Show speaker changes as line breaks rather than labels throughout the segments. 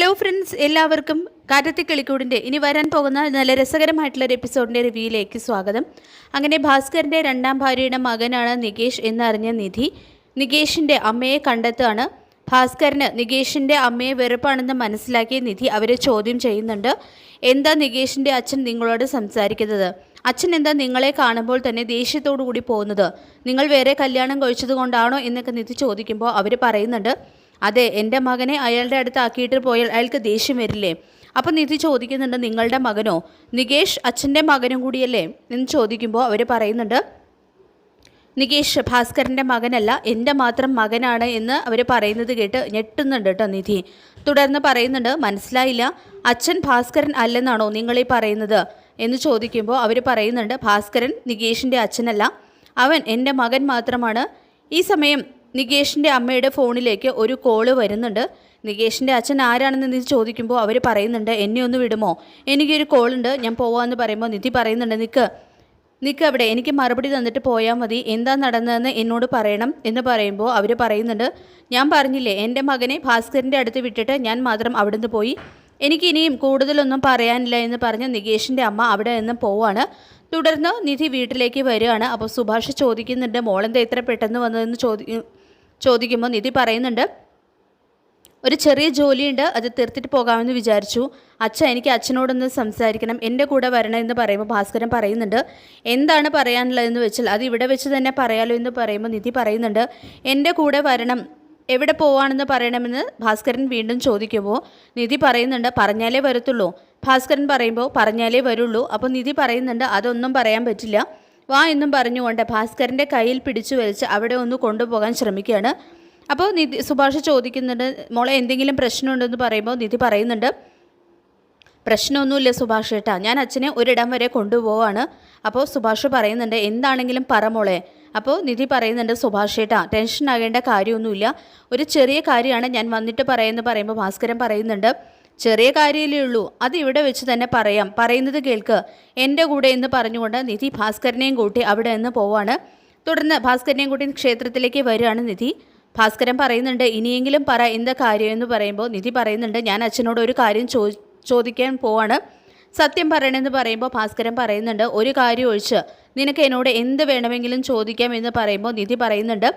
Hello friends, എല്ലാവർക്കും കാറ്റത്തി കിളിക്കൂടിൻ്റെ ഇനി വരാൻ പോകുന്ന നല്ല രസകരമായിട്ടുള്ളൊരു എപ്പിസോഡിൻ്റെ റിവ്യൂയിലേക്ക് സ്വാഗതം. അങ്ങനെ ഭാസ്കറിൻ്റെ രണ്ടാം ഭാര്യയുടെ മകനാണ് നികേഷ് എന്നറിഞ്ഞ നിധി നികേഷിൻ്റെ അമ്മയെ കണ്ടെത്തുകയാണ്. ഭാസ്കറിന് നികേഷിൻ്റെ അമ്മയെ വെറുപ്പാണെന്ന് മനസ്സിലാക്കിയ നിധി അവരെ ചോദ്യം ചെയ്യുന്നുണ്ട്. എന്താ നികേഷിൻ്റെ അച്ഛൻ നിങ്ങളോട് സംസാരിക്കുന്നത്? അച്ഛൻ എന്താ നിങ്ങളെ കാണുമ്പോൾ തന്നെ ദേഷ്യത്തോടു കൂടി പോകുന്നത്? നിങ്ങൾ വേറെ കല്യാണം കഴിച്ചത് കൊണ്ടാണോ എന്നൊക്കെ നിധി ചോദിക്കുമ്പോൾ അവർ പറയുന്നുണ്ട്, അതെ, എൻ്റെ മകനെ അയാളുടെ അടുത്ത് ആക്കിയിട്ട് പോയാൽ അയാൾക്ക് ദേഷ്യം വരില്ലേ? അപ്പം നിധി ചോദിക്കുന്നുണ്ട്, നിങ്ങളുടെ മകനോ? നികേഷ് അച്ഛൻ്റെ മകനും കൂടിയല്ലേ എന്ന് ചോദിക്കുമ്പോൾ അവർ പറയുന്നുണ്ട്, നികേഷ് ഭാസ്കറിൻ്റെ മകനല്ല, എൻ്റെ മാത്രം മകനാണ് എന്ന് അവർ പറയുന്നത് കേട്ട് ഞെട്ടുന്നുണ്ട് കേട്ടോ നിധി. തുടർന്ന് പറയുന്നുണ്ട്, മനസ്സിലായില്ല, അച്ഛൻ ഭാസ്കരൻ അല്ലെന്നാണോ നിങ്ങളീ പറയുന്നത് എന്ന് ചോദിക്കുമ്പോൾ അവർ പറയുന്നുണ്ട്, ഭാസ്കരൻ നികേഷിൻ്റെ അച്ഛനല്ല, അവൻ എൻ്റെ മകൻ മാത്രമാണ്. ഈ സമയം നികേഷിൻ്റെ അമ്മയുടെ ഫോണിലേക്ക് ഒരു കോള് വരുന്നുണ്ട്. നികേഷിൻ്റെ അച്ഛൻ ആരാണെന്ന് നിധി ചോദിക്കുമ്പോൾ അവർ പറയുന്നുണ്ട്, എന്നെ ഒന്ന് വിടുമോ, എനിക്കൊരു കോളുണ്ട്, ഞാൻ പോവാമെന്ന് പറയുമ്പോൾ നിധി പറയുന്നുണ്ട്, നിൽക്ക് അവിടെ, എനിക്ക് മറുപടി തന്നിട്ട് പോയാൽ മതി, എന്താ നടന്നതെന്ന് എന്നോട് പറയണം എന്ന് പറയുമ്പോൾ അവർ പറയുന്നുണ്ട്, ഞാൻ പറഞ്ഞില്ലേ എൻ്റെ മകനെ ഭാസ്കറിൻ്റെ അടുത്ത് വിട്ടിട്ട് ഞാൻ മാത്രം അവിടുന്ന് പോയി, എനിക്കിനിയും കൂടുതലൊന്നും പറയാനില്ല എന്ന് പറഞ്ഞ് നികേഷിൻ്റെ അമ്മ അവിടെ നിന്നും പോവാണ്. തുടർന്ന് നിധി വീട്ടിലേക്ക് വരികയാണ്. അപ്പോൾ സുഭാഷ് ചോദിക്കുന്നുണ്ട്, മോളെന്താ ഇത്ര പെട്ടെന്ന് വന്നതെന്ന് ചോദിക്കുമ്പോൾ നിധി പറയുന്നുണ്ട്, ഒരു ചെറിയ ജോലിയുണ്ട്, അത് തീർത്തിട്ട് പോകാമെന്ന് വിചാരിച്ചു. എനിക്ക് അച്ഛനോടൊന്ന് സംസാരിക്കണം, എൻ്റെ കൂടെ വരണം എന്ന് പറയുമ്പോൾ ഭാസ്കരൻ പറയുന്നുണ്ട്, എന്താണ് പറയാനുള്ളതെന്ന് വെച്ചാൽ അത് ഇവിടെ വെച്ച് തന്നെ പറയാലോ എന്ന് പറയുമ്പോൾ നിധി പറയുന്നുണ്ട്, എൻ്റെ കൂടെ വരണം, എവിടെ പോവാണെന്ന് പറയണമെന്ന് ഭാസ്കരൻ വീണ്ടും ചോദിക്കുമ്പോൾ നിധി പറയുന്നുണ്ട്, പറഞ്ഞാലേ വരത്തുള്ളൂ. ഭാസ്കരൻ പറയുമ്പോൾ പറഞ്ഞാലേ വരുള്ളൂ. അപ്പോൾ നിധി പറയുന്നുണ്ട്, അതൊന്നും പറയാൻ പറ്റില്ല, വാ എന്നും പറഞ്ഞുകൊണ്ട് ഭാസ്കരൻ്റെ കയ്യിൽ പിടിച്ചു വലിച്ച് അവിടെ ഒന്ന് കൊണ്ടുപോകാൻ ശ്രമിക്കുകയാണ്. അപ്പോൾ സുഭാഷ് ചോദിക്കുന്നുണ്ട്, മോളെ എന്തെങ്കിലും പ്രശ്നമുണ്ടെന്ന് പറയുമ്പോൾ നിധി പറയുന്നുണ്ട്, പ്രശ്നമൊന്നുമില്ല സുഭാഷ് ഏട്ടാ, ഞാൻ അച്ഛനെ ഒരിടം വരെ കൊണ്ടുപോവാണ്. അപ്പോൾ സുഭാഷ് പറയുന്നുണ്ട്, എന്താണെങ്കിലും പറ മോളെ. അപ്പോൾ നിധി പറയുന്നുണ്ട്, സുഭാഷ് ഏട്ടാ ടെൻഷൻ ആകേണ്ട കാര്യമൊന്നുമില്ല, ഒരു ചെറിയ കാര്യമാണ്, ഞാൻ വന്നിട്ട് പറയാമെന്ന് പറയുമ്പോൾ ഭാസ്കരൻ പറയുന്നുണ്ട്, ചെറിയ കാര്യമല്ലേ ഉള്ളൂ, അത് ഇവിടെ വെച്ച് തന്നെ പറയാം, പറയുന്നത് കേൾക്ക്, എൻ്റെ കൂടെ എന്ന് പറഞ്ഞുകൊണ്ട് നിധി ഭാസ്കരനെയും കൂട്ടി അവിടെ നിന്ന് പോവാണ്. തുടർന്ന് ഭാസ്കരനെയും കൂട്ടി ക്ഷേത്രത്തിലേക്ക് വരികയാണ് നിധി. ഭാസ്കരൻ പറയുന്നുണ്ട്, ഇനിയെങ്കിലും പറ എന്താ കാര്യം എന്ന് പറയുമ്പോൾ നിധി പറയുന്നുണ്ട്, ഞാൻ അച്ഛനോട് ഒരു കാര്യം ചോദിക്കാൻ പോവാണ്, സത്യം പറയണമെന്ന് പറയുമ്പോൾ ഭാസ്കരൻ പറയുന്നുണ്ട്, ഒരു കാര്യം ഒഴിച്ച് നിനക്ക് എന്നോട് എന്ത് വേണമെങ്കിലും ചോദിക്കാം എന്ന് പറയുമ്പോൾ നിധി പറയുന്നുണ്ട്,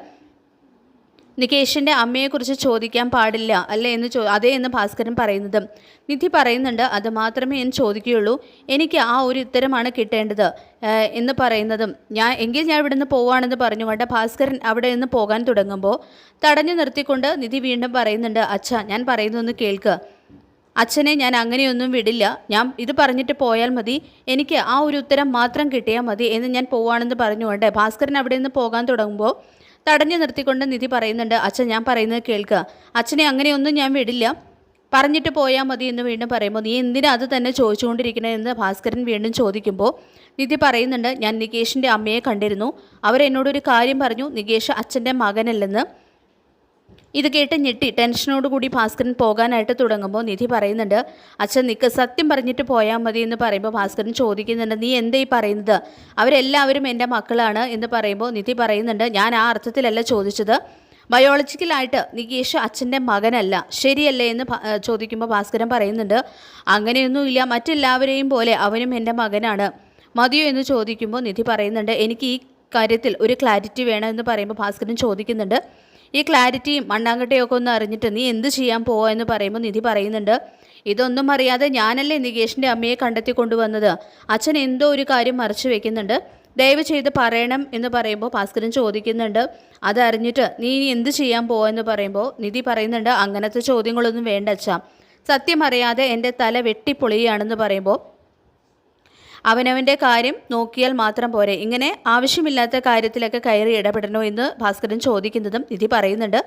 നികേഷിൻ്റെ അമ്മയെക്കുറിച്ച് ചോദിക്കാൻ പാടില്ല അല്ലേ എന്ന് അതേ എന്ന് ഭാസ്കരൻ പറയുന്നത്. നിധി പറയുന്നുണ്ട്, അത് മാത്രമേ ഞാൻ ചോദിക്കുകയുള്ളൂ, എനിക്ക് ആ ഒരു ഉത്തരമാണ് കിട്ടേണ്ടത് എന്ന് പറയുന്നതും ഞാൻ ഇവിടുന്ന് പോവാണെന്ന് പറഞ്ഞുകൊണ്ട് ഭാസ്കരൻ അവിടെ നിന്ന് പോകാൻ തുടങ്ങുമ്പോൾ തടഞ്ഞു നിർത്തിക്കൊണ്ട് നിധി വീണ്ടും പറയുന്നുണ്ട്, അച്ഛാ ഞാൻ പറയുന്നതൊന്ന് കേൾക്ക്, അച്ഛനെ ഞാൻ അങ്ങനെയൊന്നും വിടില്ല, ഞാൻ ഇത് പറഞ്ഞിട്ട് പോയാൽ മതി, എനിക്ക് ആ ഒരു ഉത്തരം മാത്രം കിട്ടിയാൽ മതി എന്ന് ഞാൻ പോവാണെന്ന് പറഞ്ഞുകൊണ്ട് ഭാസ്കരൻ അവിടെ നിന്ന് പോകാൻ തുടങ്ങുമ്പോൾ തടഞ്ഞു നിർത്തിക്കൊണ്ട് നിധി പറയുന്നുണ്ട്, അച്ഛൻ ഞാൻ പറയുന്നത് കേൾക്കുക, അച്ഛനെ അങ്ങനെയൊന്നും ഞാൻ വിടില്ല, പറഞ്ഞിട്ട് പോയാൽ മതി എന്ന് വീണ്ടും പറയുമ്പോൾ നീ എന്തിനാ അത് തന്നെ ചോദിച്ചുകൊണ്ടിരിക്കണമെന്ന് ഭാസ്കരൻ വീണ്ടും ചോദിക്കുമ്പോൾ നിധി പറയുന്നുണ്ട്, ഞാൻ നികേഷിൻ്റെ അമ്മയെ കണ്ടിരുന്നു, അവരെന്നോടൊരു കാര്യം പറഞ്ഞു, നികേഷ് അച്ഛൻ്റെ മകനല്ലെന്ന്. ഇത് കേട്ട് ഞെട്ടി ടെൻഷനോട് കൂടി ഭാസ്കരൻ പോകാനായിട്ട് തുടങ്ങുമ്പോൾ നിധി പറയുന്നുണ്ട്, അച്ഛൻ നിൽക്ക്, സത്യം പറഞ്ഞിട്ട് പോയാൽ മതി എന്ന് പറയുമ്പോൾ ഭാസ്കരൻ ചോദിക്കുന്നുണ്ട്, നീ എന്താ ഈ പറയുന്നത്, അവരെല്ലാവരും എൻ്റെ മക്കളാണ് എന്ന് പറയുമ്പോൾ നിധി പറയുന്നുണ്ട്, ഞാൻ ആ അർത്ഥത്തിലല്ല ചോദിച്ചത്, ബയോളജിക്കലായിട്ട് നികേഷ് അച്ഛൻ്റെ മകനല്ല, ശരിയല്ലേ എന്ന് ചോദിക്കുമ്പോൾ ഭാസ്കരൻ പറയുന്നുണ്ട്, അങ്ങനെയൊന്നുമില്ല, മറ്റെല്ലാവരെയും പോലെ അവനും എൻ്റെ മകനാണ്, മതിയോ എന്ന് ചോദിക്കുമ്പോൾ നിധി പറയുന്നുണ്ട്, എനിക്ക് ഈ കാര്യത്തിൽ ഒരു ക്ലാരിറ്റി വേണം എന്ന് പറയുമ്പോൾ ഭാസ്കരൻ ചോദിക്കുന്നുണ്ട്, ഈ ക്ലാരിറ്റിയും മണ്ണാങ്കട്ടയൊക്കെ ഒന്ന് അറിഞ്ഞിട്ട് നീ എന്ത് ചെയ്യാൻ പോവാ എന്ന് പറയുമ്പോൾ നിധി പറയുന്നുണ്ട്, ഇതൊന്നും അറിയാതെ ഞാനല്ലേ നികേഷിൻ്റെ അമ്മയെ കണ്ടെത്തി കൊണ്ടുവന്നത്, അച്ഛൻ എന്തോ ഒരു കാര്യം മറച്ചു വെക്കുന്നുണ്ട്, ദയവ് ചെയ്ത് പറയണം എന്ന് പറയുമ്പോൾ ഭാസ്കരൻ ചോദിക്കുന്നുണ്ട്, അതറിഞ്ഞിട്ട് നീ ഇനി എന്ത് ചെയ്യാൻ പോവാ എന്ന് പറയുമ്പോൾ നിധി പറയുന്നുണ്ട്, അങ്ങനത്തെ ചോദ്യങ്ങളൊന്നും വേണ്ട അച്ഛാ, സത്യം അറിയാതെ എൻ്റെ തല വെട്ടിപ്പൊളിയാണെന്ന് പറയുമ്പോൾ അവനവൻ്റെ കാര്യം നോക്കിയാൽ മാത്രം പോരെ, ഇങ്ങനെ ആവശ്യമില്ലാത്ത കാര്യത്തിലൊക്കെ കയറി ഇടപെടണോ എന്ന് ഭാസ്കരൻ ചോദിക്കുന്നതും നിധി പറയുന്നുണ്ട്,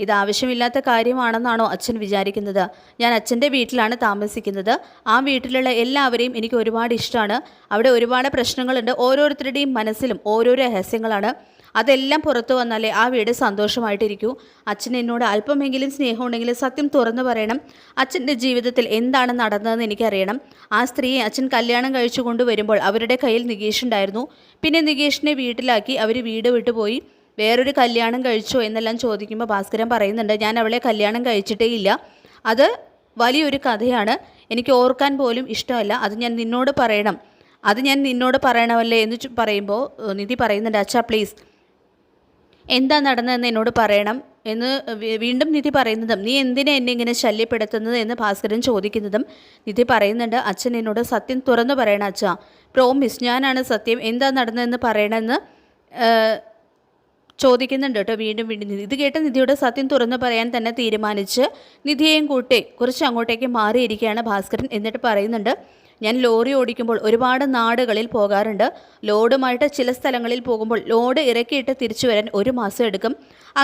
ഇത് ആവശ്യമില്ലാത്ത കാര്യമാണെന്നാണോ അച്ഛൻ വിചാരിക്കുന്നത്, ഞാൻ അച്ഛൻ്റെ വീട്ടിലാണ് താമസിക്കുന്നത്, ആ വീട്ടിലുള്ള എല്ലാവരെയും എനിക്ക് ഒരുപാട് ഇഷ്ടമാണ്, അവിടെ ഒരുപാട് പ്രശ്നങ്ങളുണ്ട്, ഓരോരുത്തരുടെയും മനസ്സിലും ഓരോ രഹസ്യങ്ങളാണ്, അതെല്ലാം പുറത്തു വന്നാലേ ആ വീട് സന്തോഷമായിട്ടിരിക്കൂ. അച്ഛൻ എന്നോട് അല്പമെങ്കിലും സ്നേഹമുണ്ടെങ്കിൽ സത്യം തുറന്നു പറയണം. അച്ഛൻ്റെ ജീവിതത്തിൽ എന്താണ് നടന്നതെന്ന് എനിക്കറിയണം. ആ സ്ത്രീയെ അച്ഛൻ കല്യാണം കഴിച്ചു കൊണ്ടുവരുമ്പോൾ അവരുടെ കയ്യിൽ നികേഷ് ഉണ്ടായിരുന്നു. പിന്നെ നികേഷിനെ വീട്ടിലാക്കി അവർ വീട് വിട്ടുപോയി. വേറൊരു കല്യാണം കഴിച്ചോ എന്നെല്ലാം ചോദിക്കുമ്പോൾ ഭാസ്കരൻ പറയുന്നുണ്ട്, ഞാൻ അവളെ കല്യാണം കഴിച്ചിട്ടേ ഇല്ല. അത് വലിയൊരു കഥയാണ്. എനിക്ക് ഓർക്കാൻ പോലും ഇഷ്ടമല്ല. അത് ഞാൻ നിന്നോട് പറയണമല്ലേ എന്ന് പറയുമ്പോൾ നിധി പറയുന്നുണ്ട്, അച്ഛാ പ്ലീസ് എന്താ നടന്നതെന്ന് എന്നോട് പറയണം എന്ന് വീണ്ടും നിധി പറയുന്നതും, നീ എന്തിനാ എന്നെ ഇങ്ങനെ ശല്യപ്പെടുത്തുന്നത് എന്ന് ഭാസ്കരൻ ചോദിക്കുന്നതും നിധി പറയുന്നുണ്ട്, അച്ഛൻ എന്നോട് സത്യം തുറന്നു പറയണം അച്ഛാ, പ്രോമിസ്, ഞാനാണ് സത്യം, എന്താ നടന്നതെന്ന് പറയണമെന്ന് ചോദിക്കുന്നുണ്ട് കേട്ടോ. വീണ്ടും ഇത് കേട്ട് നിധിയോട് സത്യം തുറന്നു പറയാൻ തന്നെ തീരുമാനിച്ച് നിധിയെയും കൂട്ടി കുറച്ച് അങ്ങോട്ടേക്ക് മാറിയിരിക്കുകയാണ് ഭാസ്കരൻ. എന്നിട്ട് പറയുന്നുണ്ട്, ഞാൻ ലോറി ഓടിക്കുമ്പോൾ ഒരുപാട് നാടുകളിൽ പോകാറുണ്ട്. ലോഡുമായിട്ട് ചില സ്ഥലങ്ങളിൽ പോകുമ്പോൾ ലോഡ് ഇറക്കിയിട്ട് തിരിച്ചു വരാൻ 1 മാസം എടുക്കും.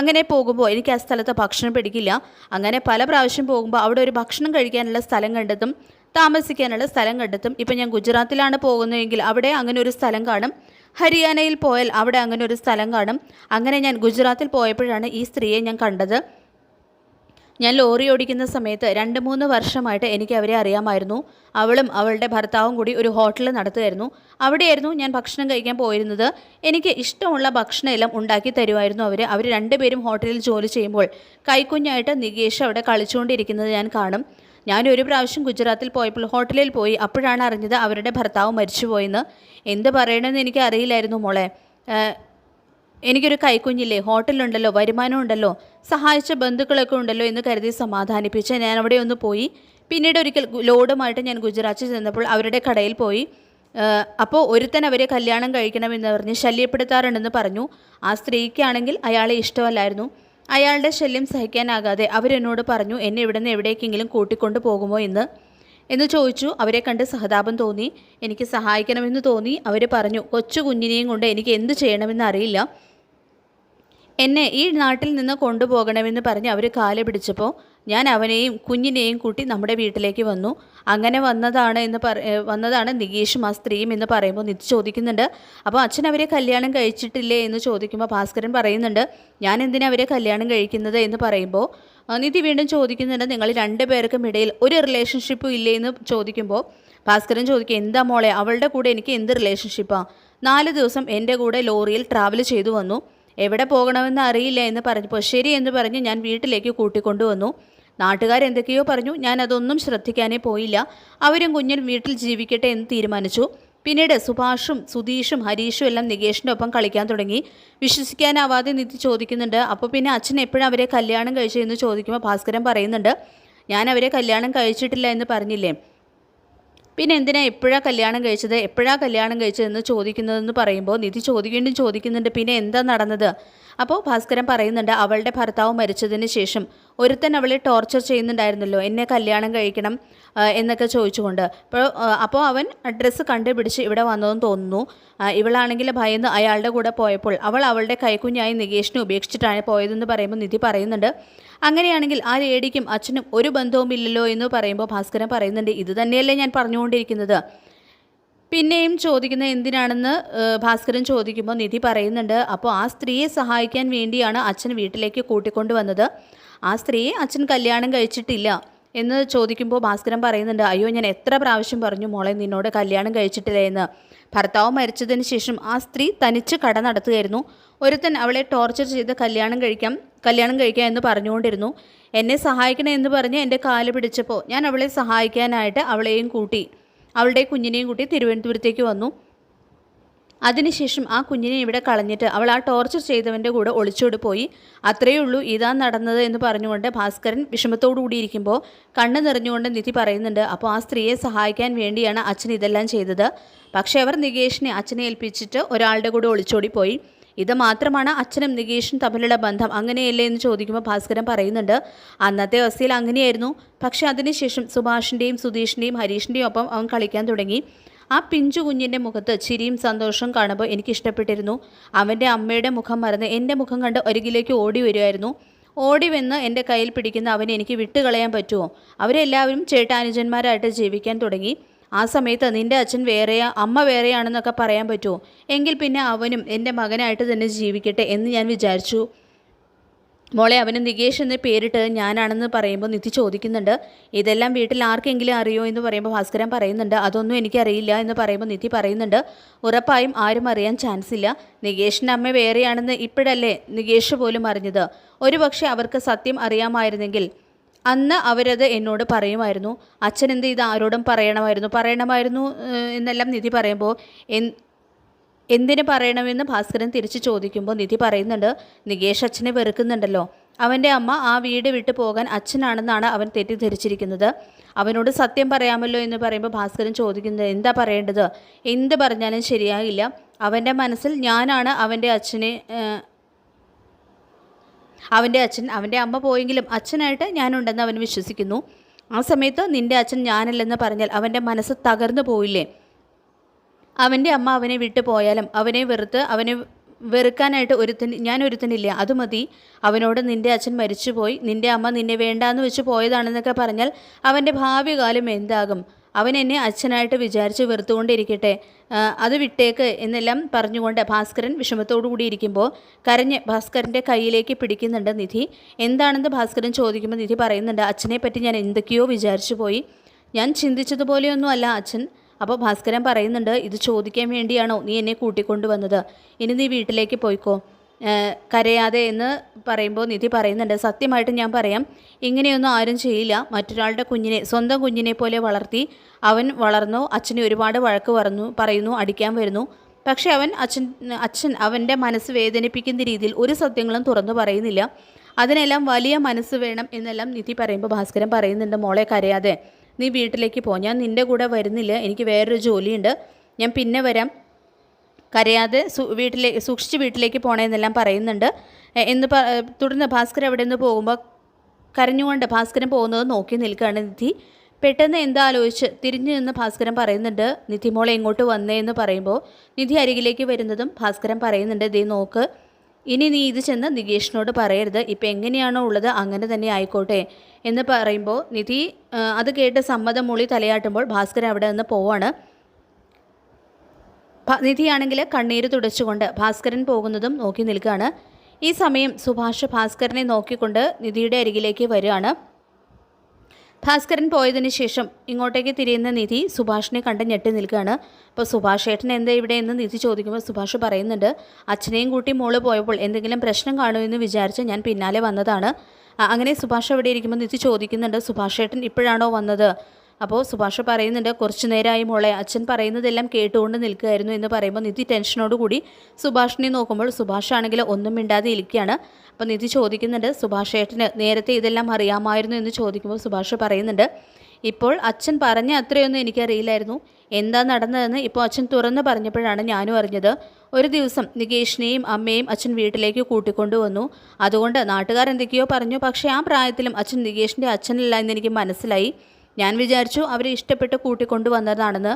അങ്ങനെ പോകുമ്പോൾ എനിക്ക് ആ സ്ഥലത്ത് ഭക്ഷണം പിടിക്കില്ല. അങ്ങനെ പല പ്രാവശ്യം പോകുമ്പോൾ അവിടെ ഒരു ഭക്ഷണം കഴിക്കാനുള്ള സ്ഥലം കണ്ടെത്തും, താമസിക്കാനുള്ള സ്ഥലം കണ്ടെത്തും. ഇപ്പം ഞാൻ ഗുജറാത്തിലാണ് പോകുന്നതെങ്കിൽ അവിടെ അങ്ങനെ ഒരു സ്ഥലം കാണും, ഹരിയാനയിൽ പോയാൽ അവിടെ അങ്ങനെ ഒരു സ്ഥലം കാണും. അങ്ങനെ ഞാൻ ഗുജറാത്തിൽ പോയപ്പോഴാണ് ഈ സ്ത്രീയെ ഞാൻ കണ്ടത്. ഞാൻ ലോറി ഓടിക്കുന്ന സമയത്ത് 2-3 വർഷമായിട്ട് എനിക്ക് അവരെ അറിയാമായിരുന്നു. അവളും അവളുടെ ഭർത്താവും കൂടി ഒരു ഹോട്ടൽ നടത്തുമായിരുന്നു. അവിടെയായിരുന്നു ഞാൻ ഭക്ഷണം കഴിക്കാൻ പോയിരുന്നത്. എനിക്ക് ഇഷ്ടമുള്ള ഭക്ഷണം എല്ലാം ഉണ്ടാക്കി തരുമായിരുന്നു അവർ 2 പേരും ഹോട്ടലിൽ ജോലി ചെയ്യുമ്പോൾ കൈക്കുഞ്ഞായിട്ട് നികേഷ് അവിടെ കളിച്ചുകൊണ്ടിരിക്കുന്നത് ഞാൻ കാണും. ഞാനൊരു പ്രാവശ്യം ഗുജറാത്തിൽ പോയപ്പോൾ ഹോട്ടലിൽ പോയി, അപ്പോഴാണ് അറിഞ്ഞത് അവരുടെ ഭർത്താവ് മരിച്ചുപോയെന്ന്. എന്ത് പറയണമെന്ന് എനിക്ക് അറിയില്ലായിരുന്നു മോളെ. എനിക്കൊരു കൈക്കുഞ്ഞില്ലേ, ഹോട്ടലുണ്ടല്ലോ, വരുമാനം ഉണ്ടല്ലോ, സഹായിച്ച ബന്ധുക്കളൊക്കെ ഉണ്ടല്ലോ എന്ന് കരുതി സമാധാനിപ്പിച്ച് ഞാൻ അവിടെ ഒന്ന് പോയി. പിന്നീട് ഒരിക്കൽ ലോഡുമായിട്ട് ഞാൻ ഗുജറാത്തിൽ ചെന്നപ്പോൾ അവരുടെ കടയിൽ പോയി. അപ്പോൾ ഒരുത്തൻ അവരെ കല്യാണം കഴിക്കണമെന്ന് പറഞ്ഞ് ശല്യപ്പെടുത്താറുണ്ടെന്ന് പറഞ്ഞു. ആ സ്ത്രീക്കാണെങ്കിൽ അയാളെ ഇഷ്ടമല്ലായിരുന്നു. അയാളുടെ ശല്യം സഹിക്കാനാകാതെ അവരെന്നോട് പറഞ്ഞു, എന്നെ ഇവിടെ നിന്ന് എവിടേക്കെങ്കിലും കൂട്ടിക്കൊണ്ട് പോകുമോ എന്ന് ചോദിച്ചു. അവരെ കണ്ട് സഹതാപം തോന്നി, എനിക്ക് സഹായിക്കണമെന്ന് തോന്നി. അവർ പറഞ്ഞു, കൊച്ചു കുഞ്ഞിനെയും കൊണ്ട് എനിക്ക് എന്ത് ചെയ്യണമെന്ന് അറിയില്ല, എന്നെ ഈ നാട്ടിൽ നിന്ന് കൊണ്ടുപോകണമെന്ന് പറഞ്ഞ് അവർ കാല് പിടിച്ചപ്പോൾ ഞാൻ അവനെയും കുഞ്ഞിനെയും കൂട്ടി നമ്മുടെ വീട്ടിലേക്ക് വന്നു. അങ്ങനെ വന്നതാണ് നികേഷും ആ സ്ത്രീയും എന്ന് പറയുമ്പോൾ നിധി ചോദിക്കുന്നുണ്ട്, അപ്പോൾ അച്ഛൻ അവരെ കല്യാണം കഴിച്ചിട്ടില്ലേ എന്ന് ചോദിക്കുമ്പോൾ ഭാസ്കരൻ പറയുന്നുണ്ട്, ഞാൻ എന്തിനാ അവരെ കല്യാണം കഴിക്കുന്നത് എന്ന് പറയുമ്പോൾ നിധി വീണ്ടും ചോദിക്കുന്നുണ്ട്, നിങ്ങൾ 2 പേർക്കും ഇടയിൽ ഒരു റിലേഷൻഷിപ്പും ഇല്ലേ എന്ന് ചോദിക്കുമ്പോൾ ഭാസ്കരൻ ചോദിക്കുക, എന്താ മോളെ, അവളുടെ കൂടെ എനിക്ക് എന്ത് റിലേഷൻഷിപ്പാണ്? 4 ദിവസം എൻ്റെ കൂടെ ലോറിയിൽ ട്രാവൽ ചെയ്തു വന്നു, എവിടെ പോകണമെന്ന് അറിയില്ല എന്ന് പറഞ്ഞപ്പോൾ ശരി എന്ന് പറഞ്ഞ് ഞാൻ വീട്ടിലേക്ക് കൂട്ടിക്കൊണ്ടുവന്നു. നാട്ടുകാരെന്തൊക്കെയോ പറഞ്ഞു, ഞാൻ അതൊന്നും ശ്രദ്ധിക്കാനേ പോയില്ല. അവരും കുഞ്ഞും വീട്ടിൽ ജീവിക്കട്ടെ എന്ന് തീരുമാനിച്ചു. പിന്നീട് സുഭാഷും സുധീഷും ഹരീഷും എല്ലാം നികേഷിൻ്റെ ഒപ്പം കളിക്കാൻ തുടങ്ങി. വിശ്വസിക്കാനാവാതെ നിധി ചോദിക്കുന്നുണ്ട്, അപ്പോൾ പിന്നെ അച്ഛൻ എപ്പോഴും അവരെ കല്യാണം കഴിച്ചതെന്ന് ചോദിക്കുമ്പോൾ ഭാസ്കരൻ പറയുന്നുണ്ട്, ഞാൻ അവരെ കല്യാണം കഴിച്ചിട്ടില്ല എന്ന് പറഞ്ഞില്ലേ, പിന്നെ എന്തിനാ എപ്പോഴാണ് കല്യാണം കഴിച്ചതെന്ന് ചോദിക്കുന്നതെന്ന് പറയുമ്പോൾ നിധി ചോദിക്കുന്നുണ്ട്, പിന്നെ എന്താ നടന്നത്? അപ്പോൾ ഭാസ്കരൻ പറയുന്നുണ്ട്, അവളുടെ ഭർത്താവ് മരിച്ചതിന് ശേഷം ഒരുത്തൻ അവളെ ടോർച്ചർ ചെയ്യുന്നുണ്ടായിരുന്നല്ലോ, എന്നെ കല്യാണം കഴിക്കണം എന്നൊക്കെ ചോദിച്ചുകൊണ്ട്. അപ്പോൾ അവൻ അഡ്രസ്സ് കണ്ടുപിടിച്ച് ഇവിടെ വന്നതെന്ന് തോന്നുന്നു. ഇവളാണെങ്കിൽ ഭയന്ന് അയാളുടെ കൂടെ പോയപ്പോൾ അവൾ അവളുടെ കൈക്കുഞ്ഞായി നികേഷിനെ ഉപേക്ഷിച്ചിട്ടാണ് പോയതെന്ന് പറയുമ്പോൾ നിധി പറയുന്നുണ്ട്, അങ്ങനെയാണെങ്കിൽ ആ ലേഡിക്കും അച്ഛനും ഒരു ബന്ധവുമില്ലല്ലോ എന്ന് പറയുമ്പോൾ ഭാസ്കരൻ പറയുന്നുണ്ട്, ഇത് തന്നെയല്ലേ ഞാൻ പറഞ്ഞുകൊണ്ടിരിക്കുന്നത്. പിന്നെയും ചോദിക്കുന്നത് എന്തിനാണെന്ന് ഭാസ്കരൻ ചോദിക്കുമ്പോൾ നിധി പറയുന്നുണ്ട്, അപ്പോൾ ആ സ്ത്രീയെ സഹായിക്കാൻ വേണ്ടിയാണ് അച്ഛൻ വീട്ടിലേക്ക് കൂട്ടിക്കൊണ്ടുവന്നത്. ആ സ്ത്രീയെ അച്ഛൻ കല്യാണം കഴിച്ചിട്ടില്ല എന്ന് ചോദിക്കുമ്പോൾ ഭാസ്കരൻ പറയുന്നുണ്ട്, അയ്യോ ഞാൻ എത്ര പ്രാവശ്യം പറഞ്ഞു മോളെ നിന്നോട് കല്യാണം കഴിച്ചിട്ടില്ല എന്ന്. ഭർത്താവ് മരിച്ചതിന് ശേഷം ആ സ്ത്രീ തനിച്ച് കട നടത്തുകയായിരുന്നു. ഒരുത്തൻ അവളെ ടോർച്ചർ ചെയ്ത് കല്യാണം കഴിക്കാം എന്ന് പറഞ്ഞുകൊണ്ടിരുന്നു. എന്നെ സഹായിക്കണേ എന്ന് പറഞ്ഞ് എൻ്റെ കാല് പിടിച്ചപ്പോൾ ഞാൻ അവളെ സഹായിക്കാനായിട്ട് അവളുടെ കുഞ്ഞിനെയും കൂട്ടി തിരുവനന്തപുരത്തേക്ക് വന്നു. അതിനുശേഷം ആ കുഞ്ഞിനെ ഇവിടെ കളഞ്ഞിട്ട് അവൾ ആ ടോർച്ചർ ചെയ്തവൻ്റെ കൂടെ ഒളിച്ചോടി പോയി. അത്രയേ ഉള്ളൂ, ഇതാ നടന്നത് എന്ന് പറഞ്ഞുകൊണ്ട് ഭാസ്കരൻ വിഷമത്തോടുകൂടിയിരിക്കുമ്പോൾ കണ്ണ് നിറഞ്ഞുകൊണ്ട് നിധി പറയുന്നുണ്ട്, അപ്പോൾ ആ സ്ത്രീയെ സഹായിക്കാൻ വേണ്ടിയാണ് അച്ഛൻ ഇതെല്ലാം ചെയ്തത്. പക്ഷേ അവർ നികേഷിനെ അച്ഛനെ ഏൽപ്പിച്ചിട്ട് ഒരാളുടെ കൂടെ ഒളിച്ചോടിപ്പോയി. ഇത് മാത്രമാണ് അച്ഛനും നികേഷും തമ്മിലുള്ള ബന്ധം, അങ്ങനെയല്ലേ എന്ന് ചോദിക്കുമ്പോൾ ഭാസ്കരൻ പറയുന്നുണ്ട്, അന്നത്തെ അവസ്ഥയിൽ അങ്ങനെയായിരുന്നു. പക്ഷേ അതിനുശേഷം സുഭാഷിൻ്റെയും സുധീഷിൻ്റെയും ഹരീഷിൻ്റെയും ഒപ്പം അവൻ കളിക്കാൻ തുടങ്ങി. ആ പിഞ്ചു കുഞ്ഞിൻ്റെ മുഖത്ത് ചിരിയും സന്തോഷവും കാണുമ്പോൾ എനിക്കിഷ്ടപ്പെട്ടിരുന്നു. അവൻ്റെ അമ്മയുടെ മുഖം മറന്ന് എൻ്റെ മുഖം കണ്ട് അരികിലേക്ക് ഓടി വരുമായിരുന്നു. ഓടി വന്ന് എൻ്റെ കയ്യിൽ പിടിക്കുന്ന അവനെ എനിക്ക് വിട്ടുകളയാൻ പറ്റുമോ? അവരെല്ലാവരും ചേട്ടാനുജന്മാരായിട്ട് ജീവിക്കാൻ തുടങ്ങി. ആ സമയത്ത് നിൻ്റെ അച്ഛൻ വേറെയാ അമ്മ വേറെയാണെന്നൊക്കെ പറയാൻ പറ്റുമോ? എങ്കിൽ പിന്നെ അവനും എൻ്റെ മകനായിട്ട് തന്നെ ജീവിക്കട്ടെ എന്ന് ഞാൻ വിചാരിച്ചു. മോളെ, അവന് നികേഷ് എന്ന് പേരിട്ട് ഞാനാണെന്ന് പറയുമ്പോൾ നിധി ചോദിക്കുന്നുണ്ട്, ഇതെല്ലാം വീട്ടിൽ ആർക്കെങ്കിലും അറിയോ എന്ന് പറയുമ്പോൾ ഭാസ്കരൻ പറയുന്നുണ്ട്, അതൊന്നും എനിക്കറിയില്ല എന്ന് പറയുമ്പോൾ നിധി പറയുന്നുണ്ട്, ഉറപ്പായും ആരും അറിയാൻ ചാൻസ് ഇല്ല. നികേഷിൻ്റെ അമ്മ വേറെയാണെന്ന് ഇപ്പോഴല്ലേ നികേഷ് പോലും അറിഞ്ഞത്. ഒരുപക്ഷെ അവർക്ക് സത്യം അറിയാമായിരുന്നെങ്കിൽ അന്ന് അവരത് എന്നോട് പറയുമായിരുന്നു. അച്ഛൻ എന്ത് ഇത് ആരോടും പറയണമായിരുന്നു എന്നെല്ലാം നിധി പറയുമ്പോൾ എന്തിന് പറയണമെന്ന് ഭാസ്കരൻ തിരിച്ച് ചോദിക്കുമ്പോൾ നിധി പറയുന്നുണ്ട്, നികേഷ് അച്ഛനെ വെറുക്കുന്നുണ്ടല്ലോ. അവൻ്റെ അമ്മ ആ വീട് വിട്ടു പോകാൻ അച്ഛനാണെന്നാണ് അവൻ തെറ്റിദ്ധരിച്ചിരിക്കുന്നത്. അവനോട് സത്യം പറയാമല്ലോ എന്ന് പറയുമ്പോൾ ഭാസ്കരൻ ചോദിക്കുന്നത്, എന്താ പറയേണ്ടത്? എന്ത് പറഞ്ഞാലും ശരിയാകില്ല. അവൻ്റെ മനസ്സിൽ ഞാനാണ് അവൻ്റെ അച്ഛൻ. അവൻ്റെ അമ്മ പോയെങ്കിലും അച്ഛനായിട്ട് ഞാനുണ്ടെന്ന് അവൻ വിശ്വസിക്കുന്നു. ആ സമയത്ത് നിൻ്റെ അച്ഛൻ ഞാനല്ലെന്ന് പറഞ്ഞാൽ അവൻ്റെ മനസ്സ് തകർന്നു പോയില്ലേ? അവൻ്റെ അമ്മ അവനെ വിട്ടു പോയാലും അവനെ വെറുക്കാനായിട്ട് ഞാൻ ഒരുത്തനില്ല. അത് മതി. അവനോട് നിൻ്റെ അച്ഛൻ മരിച്ചുപോയി, നിൻ്റെ അമ്മ നിന്നെ വേണ്ടാന്ന് വെച്ച് പോയതാണെന്നൊക്കെ പറഞ്ഞാൽ അവൻ്റെ ഭാവി കാലം എന്താകും? അവൻ എന്നെ അച്ഛനായിട്ട് വിചാരിച്ച് വെറുത്തുകൊണ്ടിരിക്കട്ടെ, അത് വിട്ടേക്ക് എന്നെല്ലാം പറഞ്ഞുകൊണ്ട് ഭാസ്കരൻ വിഷമത്തോടു കൂടി ഇരിക്കുമ്പോൾ കരഞ്ഞ് ഭാസ്കരൻ്റെ കയ്യിലേക്ക് പിടിക്കുന്നുണ്ട് നിധി. എന്താണെന്ന് ഭാസ്കരൻ ചോദിക്കുമ്പോൾ നിധി പറയുന്നുണ്ട്, അച്ഛനെ പറ്റി ഞാൻ എന്തൊക്കെയോ വിചാരിച്ചു പോയി. ഞാൻ ചിന്തിച്ചതുപോലെയൊന്നും അല്ല അച്ഛൻ. അപ്പോൾ ഭാസ്കരൻ പറയുന്നുണ്ട്, ഇത് ചോദിക്കാൻ വേണ്ടിയാണോ നീ എന്നെ കൂട്ടിക്കൊണ്ടുവന്നത്? ഇനി നീ വീട്ടിലേക്ക് പോയിക്കോ, കരയാതെ എന്ന് പറയുമ്പോൾ നിധി പറയുന്നുണ്ട്, സത്യമായിട്ട് ഞാൻ പറയാം, ഇങ്ങനെയൊന്നും ആരും ചെയ്യില്ല. മറ്റൊരാളുടെ കുഞ്ഞിനെ സ്വന്തം കുഞ്ഞിനെ പോലെ വളർത്തി അവൻ വളർന്നു. അച്ഛനെ ഒരുപാട് വഴക്ക് പറയുന്നു, അടിക്കാൻ വരുന്നു. പക്ഷേ അച്ഛൻ അവൻ്റെ മനസ്സ് വേദനിപ്പിക്കുന്ന രീതിയിൽ ഒരു സത്യങ്ങളും തുറന്നു പറയുന്നില്ല. അതിനെല്ലാം വലിയ മനസ്സ് വേണം എന്നെല്ലാം നിധി പറയുമ്പോൾ ഭാസ്കരൻ പറയുന്നുണ്ട്, മോളെ കരയാതെ നീ വീട്ടിലേക്ക് പോ, ഞാൻ നിൻ്റെ കൂടെ വരുന്നില്ല, എനിക്ക് വേറൊരു ജോലിയുണ്ട്, ഞാൻ പിന്നെ വരാം, കരയാതെ സൂക്ഷിച്ച് വീട്ടിലേക്ക് പോകണമെന്നെല്ലാം പറയുന്നുണ്ട് എന്ന് തുടർന്ന് ഭാസ്കരൻ അവിടെ നിന്ന് പോകുമ്പോൾ കരഞ്ഞുകൊണ്ട് ഭാസ്കരൻ പോകുന്നത് നോക്കി നിൽക്കുകയാണ് നിധി. പെട്ടെന്ന് എന്താ ആലോചിച്ച് തിരിഞ്ഞു നിന്ന് ഭാസ്കരൻ പറയുന്നുണ്ട്, നിധി മോളെ ഇങ്ങോട്ട് വന്നേ എന്ന് പറയുമ്പോൾ നിധി അരികിലേക്ക് വരുന്നതും ഭാസ്കരൻ പറയുന്നുണ്ട്, ദേ നോക്ക്, ഇനി നീ ഇത് ചെന്ന് നികേഷിനോട് പറയരുത്, ഇപ്പം എങ്ങനെയാണോ ഉള്ളത് അങ്ങനെ തന്നെ ആയിക്കോട്ടെ എന്ന് പറയുമ്പോൾ നിധി അത് കേട്ട് സമ്മതം മൂളി തലയാട്ടുമ്പോൾ ഭാസ്കരൻ അവിടെ നിന്ന് പോവാണ്. നിധിയാണെങ്കിൽ കണ്ണീര് തുടച്ചുകൊണ്ട് ഭാസ്കരൻ പോകുന്നതും നോക്കി നിൽക്കുകയാണ്. ഈ സമയം സുഭാഷ് ഭാസ്കരനെ നോക്കിക്കൊണ്ട് നിധിയുടെ അരികിലേക്ക് വരികയാണ്. ഭാസ്കരൻ പോയതിന് ശേഷം ഇങ്ങോട്ടേക്ക് തിരിയുന്ന നിധി സുഭാഷിനെ കണ്ട് ഞെട്ടി നിൽക്കുകയാണ്. അപ്പോൾ സുഭാഷ് ഏട്ടൻ എന്താ ഇവിടെ എന്ന് നിധി ചോദിക്കുമ്പോൾ സുഭാഷ് പറയുന്നുണ്ട്, അച്ഛനെയും കൂട്ടി മോള് പോയപ്പോൾ എന്തെങ്കിലും പ്രശ്നം കാണുമെന്ന് വിചാരിച്ച് ഞാൻ പിന്നാലെ വന്നതാണ്. അങ്ങനെ സുഭാഷ് അവിടെ ഇരിക്കുമ്പോൾ നിധി ചോദിക്കുന്നുണ്ട്, സുഭാഷ് ഏട്ടൻ ഇപ്പോഴാണോ വന്നത്? അപ്പോൾ സുഭാഷ് പറയുന്നുണ്ട്, കുറച്ചു നേരമായി മോളെ, അച്ഛൻ പറയുന്നതെല്ലാം കേട്ടുകൊണ്ട് നിൽക്കുകയായിരുന്നു എന്ന് പറയുമ്പോൾ നിധി ടെൻഷനോടുകൂടി സുഭാഷിനെ നോക്കുമ്പോൾ സുഭാഷ് ആണെങ്കിൽ ഒന്നും മിണ്ടാതെ ഇരിക്കുകയാണ്. അപ്പോൾ നിധി ചോദിക്കുന്നുണ്ട്, സുഭാഷ് ഏട്ടന് നേരത്തെ ഇതെല്ലാം അറിയാമായിരുന്നു എന്ന് ചോദിക്കുമ്പോൾ സുഭാഷ് പറയുന്നുണ്ട്, ഇപ്പോൾ അച്ഛൻ പറഞ്ഞ അത്രയൊന്നും എനിക്കറിയില്ലായിരുന്നു, എന്താ നടന്നതെന്ന് ഇപ്പോൾ അച്ഛൻ തുറന്ന് പറഞ്ഞപ്പോഴാണ് ഞാനും അറിഞ്ഞത്. ഒരു ദിവസം നികേഷിനെയും അമ്മയും അച്ഛൻ വീട്ടിലേക്ക് കൂട്ടിക്കൊണ്ടുവന്നു. അതുകൊണ്ട് നാട്ടുകാർ എന്തൊക്കെയോ പറഞ്ഞു, പക്ഷേ ആ പ്രായത്തിലും അച്ഛൻ നികേഷിൻ്റെ അച്ഛനല്ല എന്നെനിക്ക് മനസ്സിലായി. ഞാൻ വിചാരിച്ചു അവരെ ഇഷ്ടപ്പെട്ട് കൂട്ടിക്കൊണ്ടുവന്നതാണെന്ന്.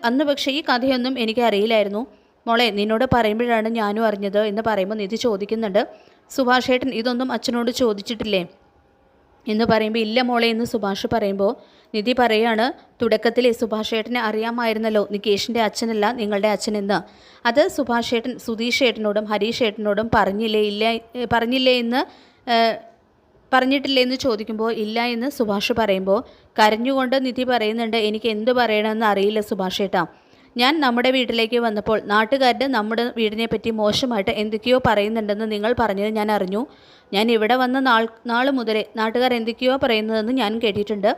അന്ന് പക്ഷേ ഈ കഥയൊന്നും എനിക്കറിയില്ലായിരുന്നു. മോളെ, നിന്നോട് പറയുമ്പോഴാണ് ഞാനും അറിഞ്ഞത് എന്ന് പറയുമ്പോൾ നിധി ചോദിക്കുന്നുണ്ട്, സുഭാഷ് ഏട്ടൻ ഇതൊന്നും അച്ഛനോട് ചോദിച്ചിട്ടില്ലേ എന്ന് പറയുമ്പോൾ ഇല്ല മോളെ എന്ന് സുഭാഷ് പറയുമ്പോൾ നിധി പറയുകയാണ്, തുടക്കത്തിൽ സുഭാഷ് ഏട്ടനെ അറിയാമായിരുന്നല്ലോ നികേഷിൻ്റെ അച്ഛനല്ല നിങ്ങളുടെ അച്ഛനെന്ന്. അത് സുഭാഷ് ഏട്ടൻ സുധീഷ് ഏട്ടനോടും ഹരീഷ് ഏട്ടനോടും പറഞ്ഞിട്ടില്ലേ എന്ന് ചോദിക്കുമ്പോൾ ഇല്ല എന്ന് സുഭാഷ് പറയുമ്പോൾ കരഞ്ഞുകൊണ്ട് നിധി പറയുന്നുണ്ട്, എനിക്ക് എന്ത് പറയണമെന്ന് അറിയില്ല സുഭാഷ് ഏട്ടാ. ഞാൻ നമ്മുടെ വീട്ടിലേക്ക് വന്നപ്പോൾ നാട്ടുകാരുടെ നമ്മുടെ വീടിനെ പറ്റി മോശമായിട്ട് എന്തൊക്കെയോ പറയുന്നുണ്ടെന്ന് നിങ്ങൾ പറഞ്ഞത് ഞാൻ അറിഞ്ഞു. ഞാൻ ഇവിടെ വന്ന നാൾ മുതലേ നാട്ടുകാർ എന്തൊക്കെയോ പറയുന്നതെന്ന് ഞാൻ കേട്ടിട്ടുണ്ട്.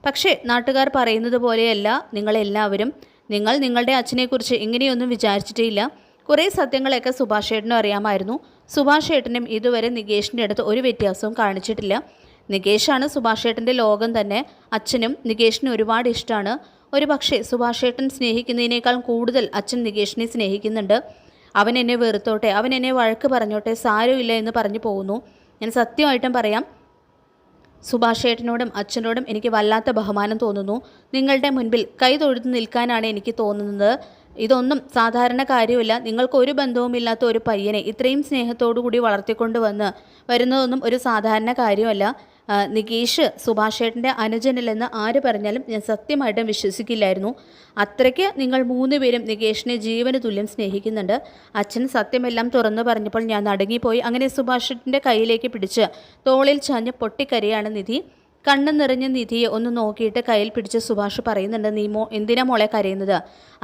പക്ഷേ നാട്ടുകാർ പറയുന്നത് പോലെയല്ല നിങ്ങളെല്ലാവരും. നിങ്ങൾ നിങ്ങളുടെ അച്ഛനെക്കുറിച്ച് ഇങ്ങനെയൊന്നും വിചാരിച്ചിട്ടേ ഇല്ല. കുറേ സത്യങ്ങളൊക്കെ സുഭാഷ് ഏട്ടനും അറിയാമായിരുന്നു. സുഭാഷ് ഏട്ടനും ഇതുവരെ നികേഷിൻ്റെ അടുത്ത് ഒരു വ്യത്യാസവും കാണിച്ചിട്ടില്ല. നികേഷാണ് സുഭാഷ് ഏട്ടൻ്റെ ലോകം തന്നെ. അച്ഛനും നികേഷിന് ഒരുപാട് ഇഷ്ടമാണ്. ഒരു പക്ഷേ സുഭാഷ് ഏട്ടൻ സ്നേഹിക്കുന്നതിനേക്കാൾ കൂടുതൽ അച്ഛൻ നികേഷിനെ സ്നേഹിക്കുന്നുണ്ട്. അവൻ എന്നെ വെറുത്തോട്ടെ, അവൻ എന്നെ വഴക്ക് പറഞ്ഞോട്ടെ, സാരമില്ല എന്ന് പറഞ്ഞു പോകുന്നു. ഞാൻ സത്യമായിട്ടും പറയാം, സുഭാഷ് ഏട്ടനോടും അച്ഛനോടും എനിക്ക് വല്ലാത്ത ബഹുമാനം തോന്നുന്നു. നിങ്ങളുടെ മുൻപിൽ കൈ തൊഴുതു നിൽക്കാനാണ് എനിക്ക് തോന്നുന്നത്. ഇതൊന്നും സാധാരണ കാര്യമില്ല. നിങ്ങൾക്ക് ഒരു ബന്ധവുമില്ലാത്ത ഒരു പയ്യനെ ഇത്രയും സ്നേഹത്തോടു കൂടി വളർത്തിക്കൊണ്ട് വരുന്നതൊന്നും ഒരു സാധാരണ കാര്യമല്ല. നികേഷ് സുഭാഷ് ഏട്ടൻ്റെ അനുജനില്ലെന്ന് ആര് പറഞ്ഞാലും ഞാൻ സത്യമായിട്ടും വിശ്വസിക്കില്ലായിരുന്നു. അത്രയ്ക്ക് നിങ്ങൾ 3 പേരും നികേഷിനെ ജീവന് തുല്യം സ്നേഹിക്കുന്നുണ്ട്. അച്ഛൻ സത്യമെല്ലാം തുറന്നു പറഞ്ഞപ്പോൾ ഞാൻ നടുങ്ങിപ്പോയി. അങ്ങനെ സുഭാഷ് ഏട്ടൻ്റെ കയ്യിലേക്ക് പിടിച്ച് തോളിൽ ചാഞ്ഞ് പൊട്ടിക്കരയാണ് നിധി. കണ്ണു നിറഞ്ഞ നിധിയെ ഒന്ന് നോക്കിയിട്ട് കയ്യിൽ പിടിച്ച് സുഭാഷ് പറയുന്നുണ്ട്, എന്തിനാ മോളെ കരയുന്നത്?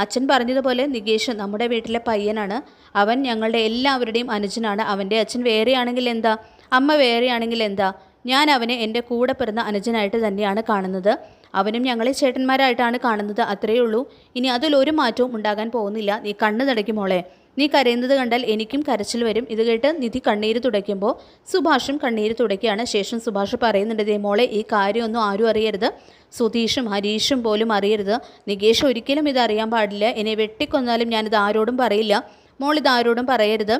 അച്ഛൻ പറഞ്ഞതുപോലെ നികേഷ് നമ്മുടെ വീട്ടിലെ പയ്യനാണ്. അവൻ ഞങ്ങളുടെ എല്ലാവരുടെയും അനുജനാണ്. അവൻ്റെ അച്ഛൻ വേറെയാണെങ്കിൽ എന്താ, അമ്മ വേറെയാണെങ്കിൽ എന്താ? ഞാൻ അവനെ എൻ്റെ കൂടെ പിറന്ന അനുജനായിട്ട് തന്നെയാണ് കാണുന്നത്. അവനും ഞങ്ങളെ ചേട്ടന്മാരായിട്ടാണ് കാണുന്നത്. അത്രയേ ഉള്ളൂ. ഇനി അതിലൊരു മാറ്റവും ഉണ്ടാകാൻ പോകുന്നില്ല. നീ കണ്ണ് തുടയ്ക്കും മോളെ. നീ കരയുന്നത് കണ്ടാൽ എനിക്കും കരച്ചിൽ വരും. ഇത് കേട്ട് നിധി കണ്ണീര് തുടയ്ക്കുമ്പോൾ സുഭാഷും കണ്ണീര് തുടയ്ക്കുകയാണ്. ശേഷം സുഭാഷ് പറയുന്നുണ്ട്, ദേ മോളെ, ഈ കാര്യമൊന്നും ആരും അറിയരുത്. സുധീഷും ഹരീഷും പോലും അറിയരുത്. നികേഷ് ഒരിക്കലും ഇത് അറിയാൻ പാടില്ല. എന്നെ വെട്ടിക്കൊന്നാലും ഞാനിത് ആരോടും പറയില്ല. മോളിത് ആരോടും പറയരുത്.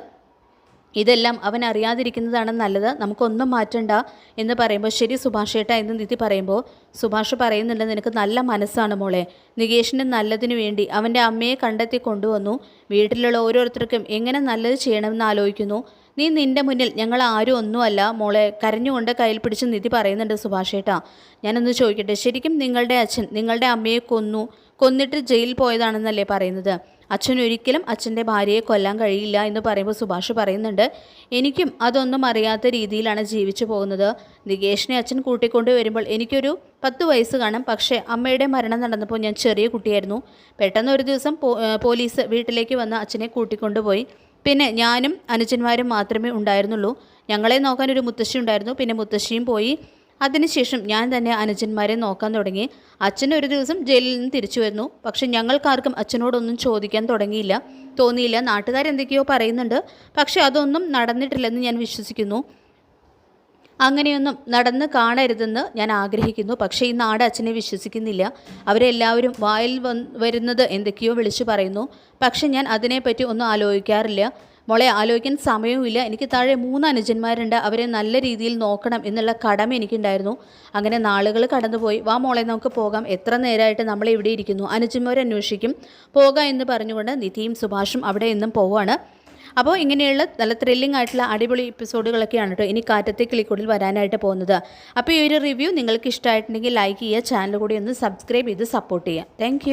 ഇതെല്ലാം അവൻ അറിയാതിരിക്കുന്നതാണ് നല്ലത്. നമുക്കൊന്നും മാറ്റണ്ട എന്ന് പറയുമ്പോൾ, ശരി സുഭാഷ് ഏട്ടാ എന്ന് നിധി പറയുമ്പോൾ സുഭാഷ് പറയുന്നുണ്ട്, നിനക്ക് നല്ല മനസ്സാണ് മോളെ. നികേഷിൻ്റെ നല്ലതിനു വേണ്ടി അവൻ്റെ അമ്മയെ കണ്ടെത്തി കൊണ്ടുവന്നു. വീട്ടിലുള്ള ഓരോരുത്തർക്കും എങ്ങനെ നല്ലത് ചെയ്യണമെന്ന് ആലോചിക്കുന്നു. നീ നിൻ്റെ മുന്നിൽ ഞങ്ങൾ ആരും ഒന്നുമല്ല മോളെ. കരഞ്ഞുകൊണ്ട് കയ്യിൽ പിടിച്ച് നിധി പറയുന്നുണ്ട്, സുഭാഷ് ഏട്ടാ ഞാനൊന്ന് ചോദിക്കട്ടെ, ശരിക്കും നിങ്ങളുടെ അച്ഛൻ നിങ്ങളുടെ അമ്മയെ കൊന്നിട്ട് ജയിലിൽ പോയതാണെന്നല്ലേ പറയുന്നത്? അച്ഛൻ ഒരിക്കലും അച്ഛൻ്റെ ഭാര്യയെ കൊല്ലാൻ കഴിയില്ല എന്ന് പറയുമ്പോൾ സുഭാഷ് പറയുന്നുണ്ട്, എനിക്കും അതൊന്നും അറിയാത്ത രീതിയിലാണ് ജീവിച്ചു പോകുന്നത്. നികേഷിനെ അച്ഛൻ കൂട്ടിക്കൊണ്ട് വരുമ്പോൾ എനിക്കൊരു 10 വയസ്സ് കാണും. പക്ഷേ അമ്മയുടെ മരണം നടന്നപ്പോൾ ഞാൻ ചെറിയ കുട്ടിയായിരുന്നു. പെട്ടെന്ന് ഒരു ദിവസം പോലീസ് വീട്ടിലേക്ക് വന്ന് അച്ഛനെ കൂട്ടിക്കൊണ്ടുപോയി. പിന്നെ ഞാനും അനുജന്മാരും മാത്രമേ ഉണ്ടായിരുന്നുള്ളൂ. ഞങ്ങളെ നോക്കാൻ ഒരു മുത്തശ്ശി ഉണ്ടായിരുന്നു. പിന്നെ മുത്തശ്ശിയും പോയി. അതിനുശേഷം ഞാൻ തന്നെ അനുജന്മാരെ നോക്കാൻ തുടങ്ങി. അച്ഛൻ ഒരു ദിവസം ജയിലിൽ നിന്ന് തിരിച്ചു വരുന്നു. പക്ഷെ ഞങ്ങൾക്കാർക്കും അച്ഛനോടൊന്നും ചോദിക്കാൻ തോന്നിയില്ല. നാട്ടുകാരെന്തൊക്കെയോ പറയുന്നുണ്ട്. പക്ഷെ അതൊന്നും നടന്നിട്ടില്ലെന്ന് ഞാൻ വിശ്വസിക്കുന്നു. അങ്ങനെയൊന്നും നടന്ന് കാണരുതെന്ന് ഞാൻ ആഗ്രഹിക്കുന്നു. പക്ഷേ ഈ നാട് അച്ഛനെ വിശ്വസിക്കുന്നില്ല. അവരെല്ലാവരും വായിൽ വരുന്നത് എന്തൊക്കെയോ വിളിച്ചു പറയുന്നു. പക്ഷെ ഞാൻ അതിനെപ്പറ്റി ഒന്നും ആലോചിക്കാറില്ല. മോളെ, ആലോചിക്കാൻ സമയവുമില്ല. എനിക്ക് താഴെ 3 അനുജന്മാരുണ്ട്. അവരെ നല്ല രീതിയിൽ നോക്കണം എന്നുള്ള കടമ എനിക്കുണ്ടായിരുന്നു. അങ്ങനെ നാളുകൾ കടന്നുപോയി. വാ മോളെ, നമുക്ക് പോകാം. എത്ര നേരമായിട്ട് നമ്മളിവിടെ ഇരിക്കുന്നു? അനുജന്മാരെ അന്വേഷിക്കും. പോകാം എന്ന് പറഞ്ഞുകൊണ്ട് നിധിയും സുഭാഷും അവിടെ നിന്നും പോവുകയാണ്. അപ്പോൾ ഇങ്ങനെയുള്ള നല്ല ത്രില്ലിംഗ് ആയിട്ടുള്ള അടിപൊളി എപ്പിസോഡുകളൊക്കെയാണ് കേട്ടോ ഇനി കാറ്റത്തെ കിളിക്കൂടിൽ വരാനായിട്ട് പോകുന്നത്. അപ്പോൾ ഈ ഒരു റിവ്യൂ നിങ്ങൾക്ക് ഇഷ്ടമായിട്ടുണ്ടെങ്കിൽ ലൈക്ക് ചെയ്യുക, ചാനൽ കൂടി ഒന്ന് സബ്സ്ക്രൈബ് ചെയ്ത് സപ്പോർട്ട് ചെയ്യുക. താങ്ക്